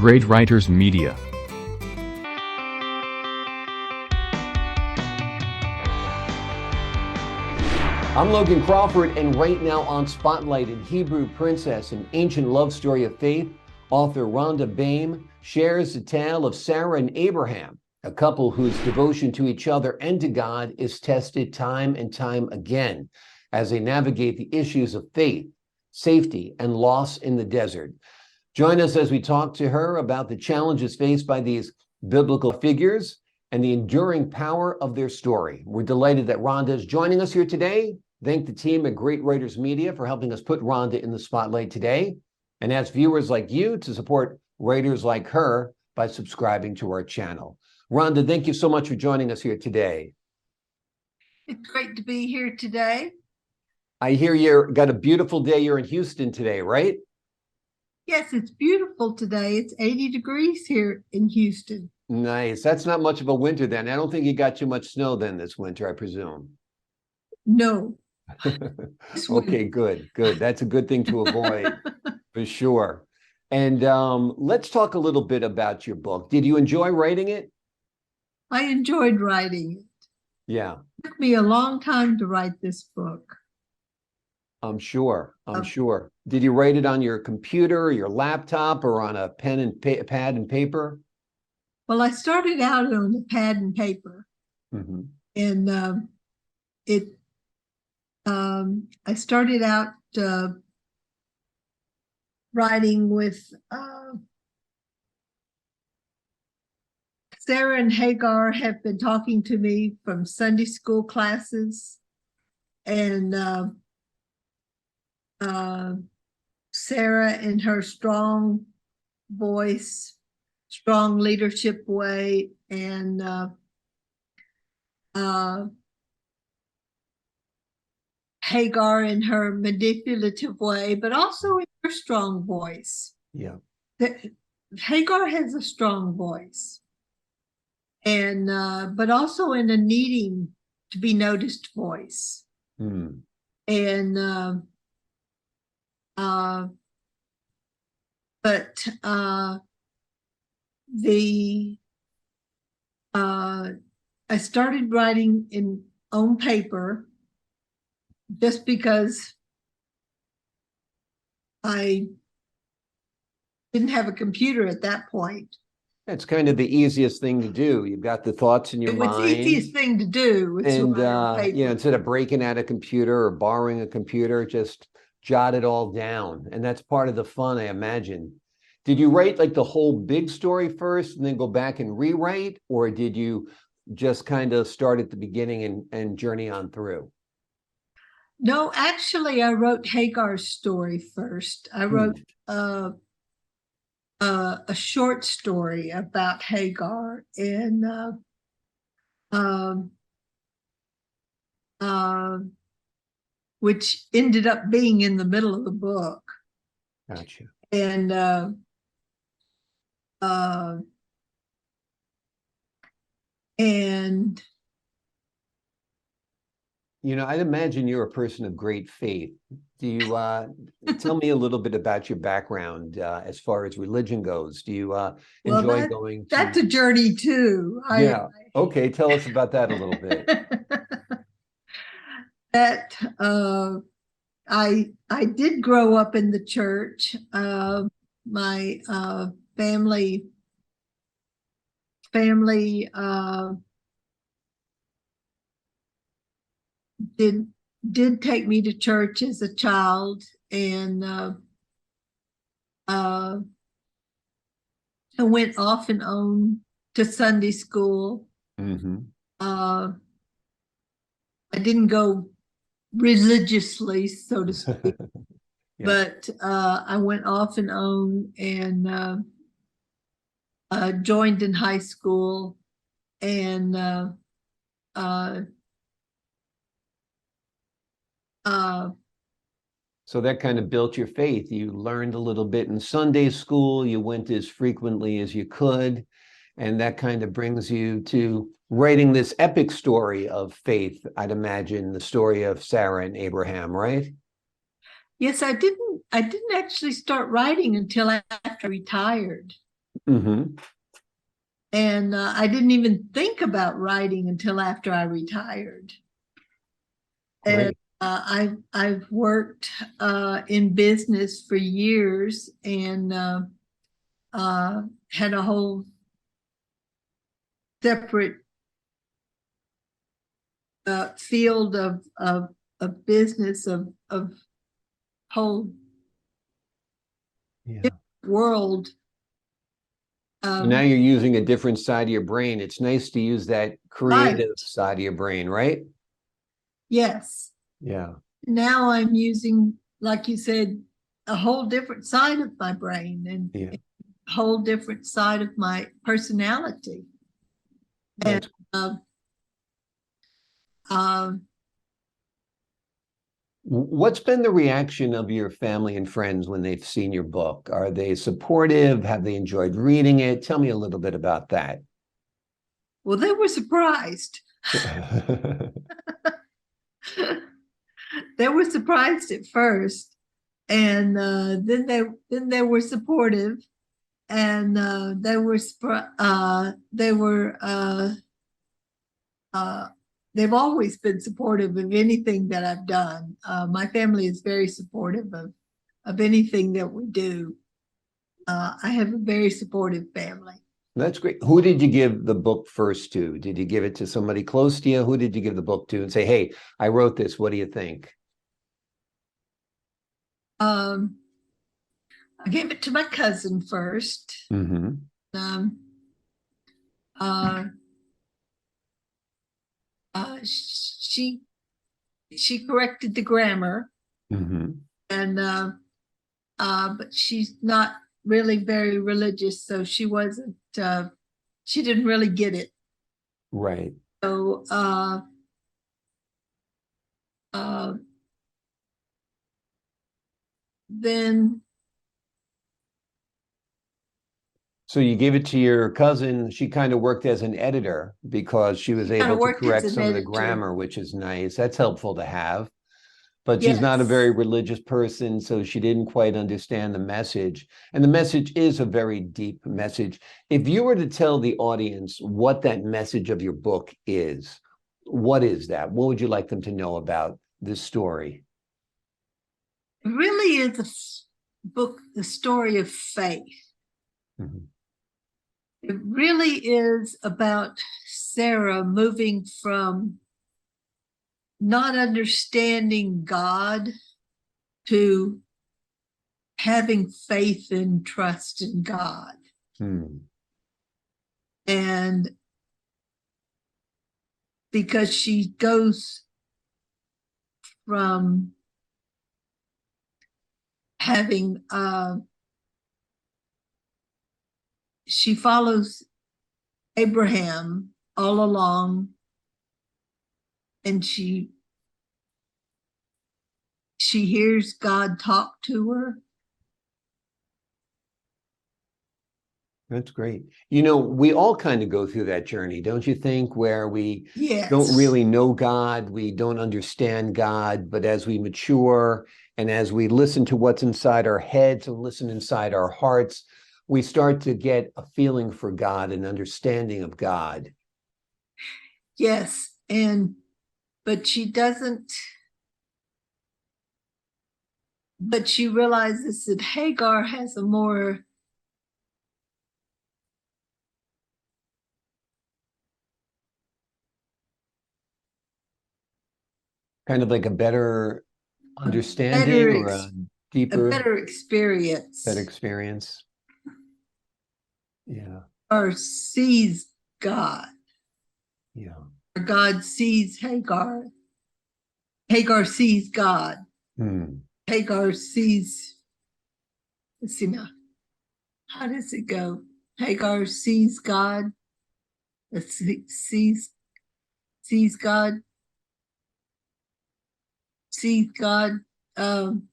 Great Writers Media. I'm Logan Crawford, and right now on Spotlight in Hebrew Princess, an ancient love story of faith, author Rhonda Boehm shares the tale of Sarah and Abraham, a couple whose devotion to each other and to God is tested time and time again as they navigate the issues of faith, safety, and loss in the desert. Join us as we talk to her about the challenges faced by these biblical figures and the enduring power of their story. We're delighted that Rhonda is joining us here today. Thank the team at Great Writers Media for helping us put Rhonda in the spotlight today, and ask viewers like you to support writers like her by subscribing to our channel. Rhonda, thank you so much for joining us here today. It's great to be here today. I hear you got a beautiful day. You're in Houston today, right? Yes, it's beautiful today. It's 80 degrees here in Houston. Nice. That's not much of a winter then. I don't think you got too much snow then this winter, I presume. No. Okay, good. That's a good thing to avoid for sure. And let's talk a little bit about your book. Did you enjoy writing it? I enjoyed writing it. Yeah. It took me a long time to write this book. I'm sure. Did you write it on your computer, your laptop, or on a pen and pad and paper? Well, I started out on a pad and paper, and I started out writing with Sarah and Hagar have been talking to me from Sunday school classes, and Sarah in her strong voice, strong leadership way, and Hagar in her manipulative way, but also in her strong voice. Yeah. Hagar has a strong voice, and but also in a needing to be noticed voice. And I started writing on paper just because I didn't have a computer at that point. It's kind of the easiest thing to do. You've got the thoughts in your mind. It's the easiest thing to do. And instead of breaking out a computer or borrowing a computer, just jot it all down. And that's part of the fun, I imagine. Did you write like the whole big story first and then go back and rewrite? Or did you just kind of start at the beginning and journey on through? No, actually, I wrote Hagar's story first. I wrote a short story about Hagar, and which ended up being in the middle of the book. Gotcha. And I'd imagine you're a person of great faith. Do you tell me a little bit about your background as far as religion goes? Do you enjoy going to... That's a journey too. Okay, tell us about that a little bit. I did grow up in the church. My family did take me to church as a child, and I went off and on to Sunday school. I didn't go religiously, so to speak, but I went off and on and joined in high school, and so that kind of built your faith. You learned a little bit in Sunday school. You went as frequently as you could. And that kind of brings you to writing this epic story of faith, I'd imagine, the story of Sarah and Abraham, right? Yes, I didn't actually start writing until after I retired. Mm-hmm. And I didn't even think about writing until after I retired. Great. And I've worked in business for years and had a whole separate field of business of whole world. So now you're using a different side of your brain. It's nice to use that creative side of your brain, right? Yes. Yeah. Now I'm using, like you said, a whole different side of my brain and a whole different side of my personality. That's And what's been the reaction of your family and friends when they've seen your book? Are they supportive? Have they enjoyed reading it? Tell me a little bit about that. Well, they were surprised. They were surprised at first, and then they were supportive, and they've always been supportive of anything that I've done. My family is very supportive of anything that we do. I have a very supportive family. That's great. Who did you give the book first to? Did you give it to somebody close to you? Who did you give the book to and say, hey, I wrote this. What do you think? I gave it to my cousin first. Mm-hmm. She corrected the grammar, Mm-hmm. and but she's not really very religious, so she wasn't. She didn't really get it. Right. So then. So you gave it to your cousin. She kind of worked as an editor because she was able to correct some of the grammar, which is nice. That's helpful to have. But she's not a very religious person, so she didn't quite understand the message. And the message is a very deep message. If you were to tell the audience what that message of your book is, what is that? What would you like them to know about this story? It really is a book, the story of faith. Mm-hmm. It really is about Sarah moving from not understanding God to having faith and trust in God. And because she goes from having she follows Abraham all along, and she hears God talk to her. That's great. You know, we all kind of go through that journey, don't you think, where we don't really know God, we don't understand God, but as we mature and as we listen to what's inside our heads and listen inside our hearts, we start to get a feeling for God, an understanding of God. Yes, but she doesn't. But she realizes that Hagar has a more kind of like a better understanding or a deeper, a better experience. Better experience. Yeah. Or sees God. Yeah. Or God sees Hagar. Hagar sees God. Hagar sees, let's see now. How does it go? Hagar sees God. Let's see, sees God. Sees God. I'm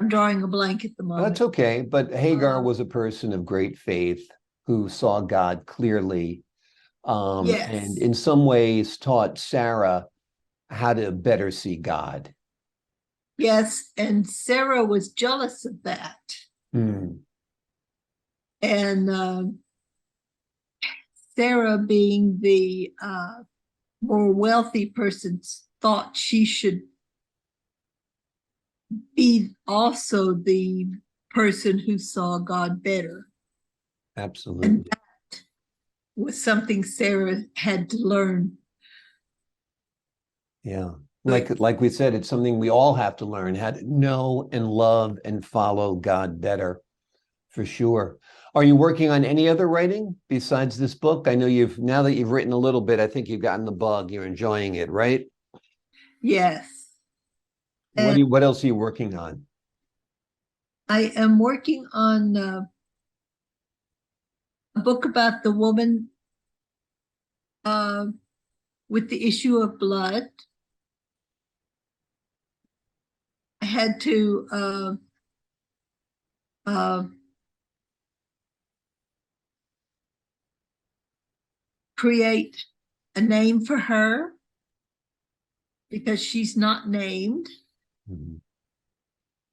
drawing a blank at the moment. That's okay. But Hagar was a person of great faith who saw God clearly, and in some ways taught Sarah how to better see God. Yes, and Sarah was jealous of that. Mm. And Sarah, being the more wealthy person, thought she should be also the person who saw God better. Absolutely. And that was something Sarah had to learn. Yeah. Like we said, it's something we all have to learn how to know and love and follow God better, for sure. Are you working on any other writing besides this book? I know now that you've written a little bit, I think you've gotten the bug. You're enjoying it, right? Yes. What else are you working on? I am working on a book about the woman with the issue of blood. I had to create a name for her because she's not named. Mm-hmm.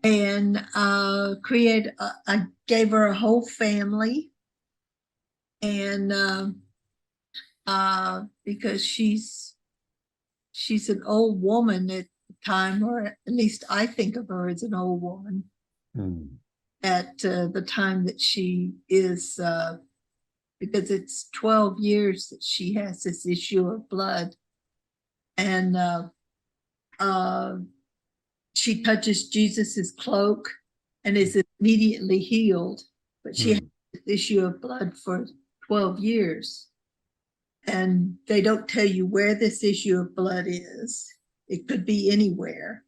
And I gave her a whole family. And because she's an old woman at the time, or at least I think of her as an old woman at the time that she is, because it's 12 years that she has this issue of blood. And she touches Jesus's cloak and is immediately healed, but she has this issue of blood for 12 years. And they don't tell you where this issue of blood is. It could be anywhere.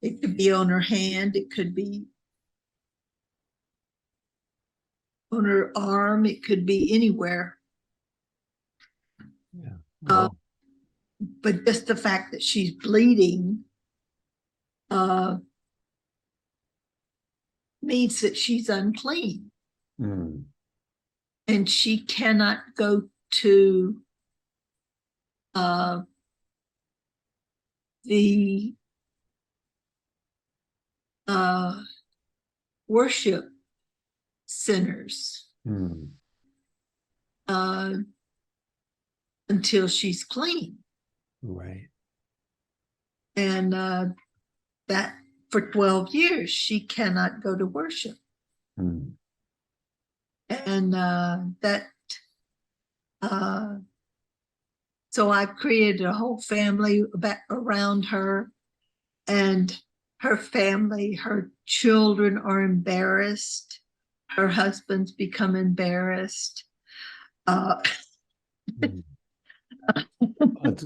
It could be on her hand. It could be on her arm. It could be anywhere. Yeah. Wow. But just the fact that she's bleeding means that she's unclean. And she cannot go to the worship centers until she's clean. Right. And that for 12 years, she cannot go to worship. And so I've created a whole family around her, and her family, her children are embarrassed. Her husband's become embarrassed. It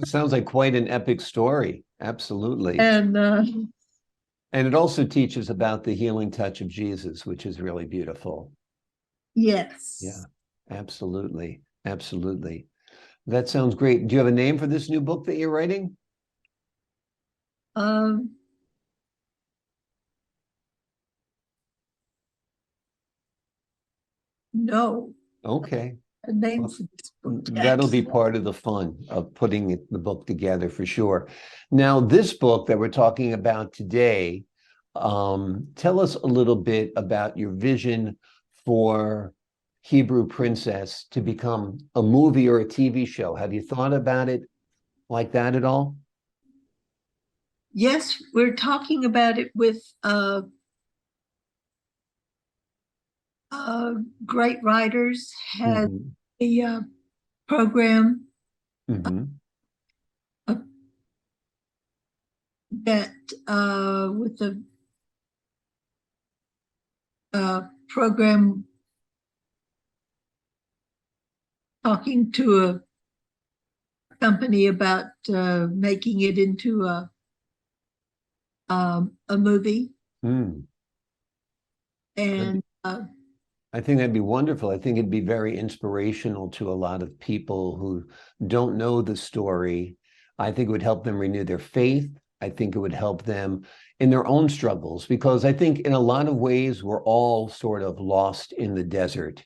sounds like quite an epic story. Absolutely. And it also teaches about the healing touch of Jesus, which is really beautiful. Yes. Yeah, absolutely. Absolutely. That sounds great. Do you have a name for this new book that you're writing? No. Okay. A name for this book. That'll be part of the fun of putting the book together, for sure. Now, this book that we're talking about today, tell us a little bit about your vision for Hebrew Princess to become a movie or a TV show. Have you thought about it like that at all? Yes, we're talking about it with great writers. Had a program that with the program talking to a company about making it into a movie. And I think that'd be wonderful. I think it'd be very inspirational to a lot of people who don't know the story. I think it would help them renew their faith. I think it would help them in their own struggles, because I think in a lot of ways, we're all sort of lost in the desert,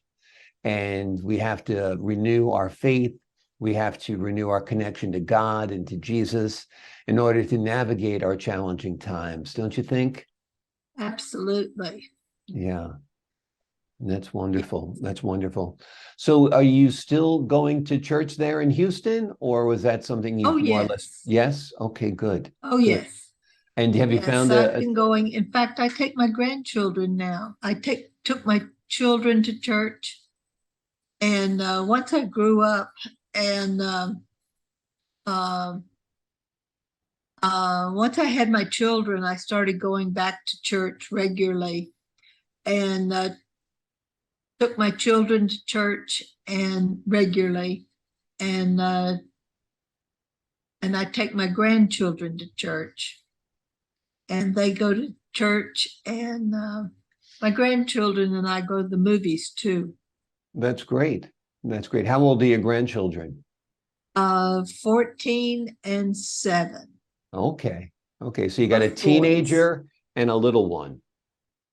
and we have to renew our faith We have to renew our connection to God and to Jesus in order to navigate our challenging times, don't you think? Absolutely. Yeah. That's wonderful. That's wonderful. So are you still going to church there in Houston, or was that something you more or less? Yes. Okay, good. Oh, Good. yes. And have you found I've been going. In fact, I take my grandchildren now. I took my children to church. And once I grew up and once I had my children, I started going back to church regularly and took my children to church and regularly. And I take my grandchildren to church and they go to church, and my grandchildren and I go to the movies too. That's great. That's great. How old are your grandchildren? 14 and 7. Okay. Okay. So you got a Both teenager boys. and a little one.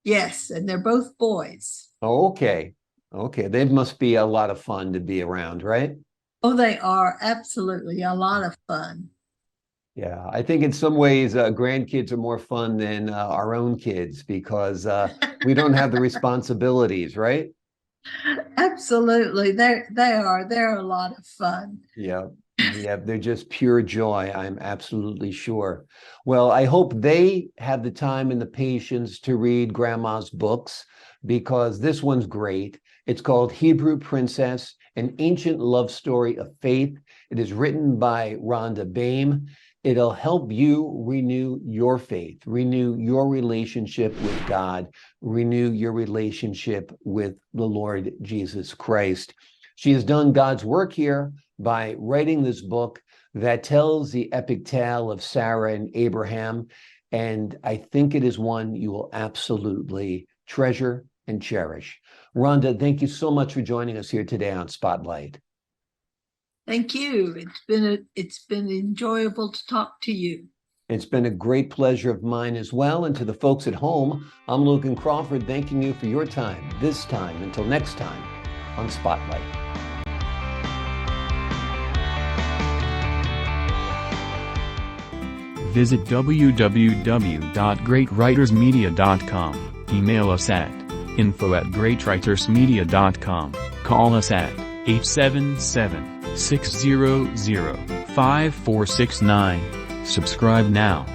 Yes, and they're both boys. Okay. Okay. They must be a lot of fun to be around, right? Oh, they are absolutely a lot of fun. Yeah, I think in some ways grandkids are more fun than our own kids because we don't have the responsibilities, right? Absolutely. They're a lot of fun. Yeah. Yeah, they're just pure joy. I'm absolutely sure. Well, I hope they have the time and the patience to read Grandma's books because this one's great. It's called Hebrew Princess, an ancient love story of faith. It is written by Rhonda Boehm. It'll help you renew your faith, renew your relationship with God, renew your relationship with the Lord Jesus Christ. She has done God's work here by writing this book that tells the epic tale of Sarah and Abraham. And I think it is one you will absolutely treasure and cherish. Rhonda, thank you so much for joining us here today on Spotlight. Thank you. It's been enjoyable to talk to you. It's been a great pleasure of mine as well. And to the folks at home, I'm Logan Crawford, thanking you for your time this time. Until next time on Spotlight. Visit www.greatwritersmedia.com. Email us at info@greatwritersmedia.com. Call us at 877-600-5469. Subscribe now.